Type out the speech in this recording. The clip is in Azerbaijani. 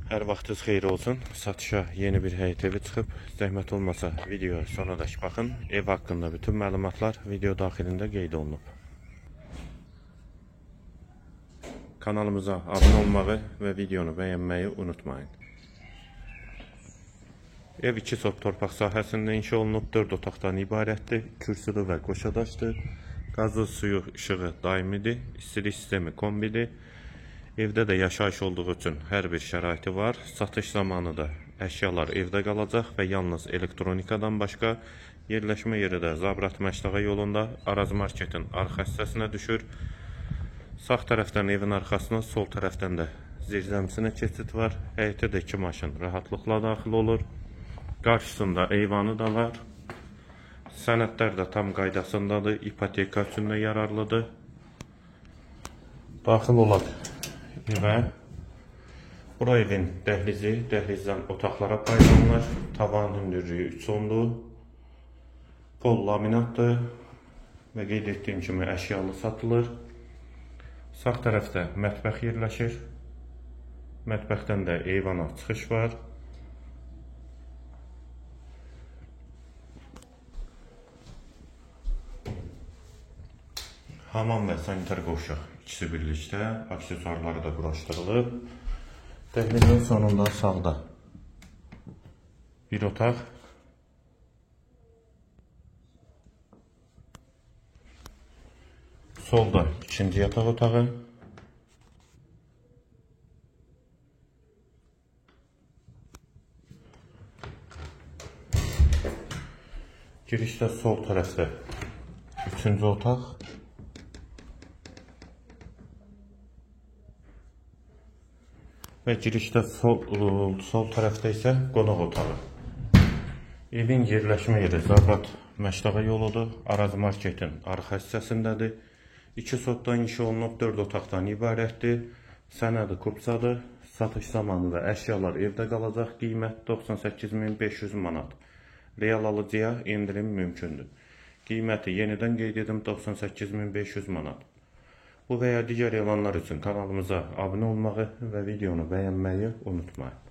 Hər vaxtınız xeyir olsun. Satışa yeni bir həyət evi çıxıb. Zəhmət olmasa videoya sonradək baxın. Ev haqqında bütün məlumatlar video daxilində qeyd olunub. Kanalımıza abunə olmağı və videonu bəyənməyi unutmayın. Ev 2 sot torpaq sahəsində inşa olunub, 4 otaqdan ibarətdir. Kürsülü və qoşadaşdır. Qazı, suyu, işığı daimidir. İstilik sistemi kombidir. Evdə də yaşayış olduğu üçün hər bir şəraiti var. Satış zamanı da əşyalar evdə qalacaq və yalnız elektronikadan başqa yerləşmə yeri də Zabrat Məşdağa yolunda Araz Marketin arxa hissəsinə düşür. Sağ tərəfdən evin arxasına, sol tərəfdən də zirzəmisinə keçid var. Həyətə də 2 maşın rahatlıqla daxil olur. Qarşısında eyvanı da var. Sənədlər də tam qaydasındadır. İpoteka üçün də yararlıdır. Daxil olaq evə. Bura evin dəhlizi, dəhlizdən otaqlara paylanır. Tavan hündürlüyü 3 ondur. Pol laminatdır və qeyd etdiyim kimi əşyalı satılır. Sağ tərəfdə mətbəx yerləşir. Mətbəxdən də eyvana çıxış var. Hamam və sanitar qovşaq ikisi birlikdə, aksesuarları da quraşdırılıb. Dəhlizin sonunda sağda bir otaq. Solda ikinci yataq otağı. Girişdə sol tərəfdə üçüncü otaq. Və girişdə sol tərəfdə isə qonaq otağı. Evin yerləşmə yeri Zabrat Məşdağa yoludur. Araz Marketin arxa hissəsindədir. 2 sotdan inşa olunub, 4 otaqdan ibarətdir. Sənədi kupsadır. Satış zamanı və əşyalar evdə qalacaq. Qiymət 98.500 manat. Real alıcıya endirim mümkündür. Qiyməti yenidən qeyd edim 98.500 manat. Bu və ya digər elanlar üçün kanalımıza abunə olmağı və videonu bəyənməyi unutmayın.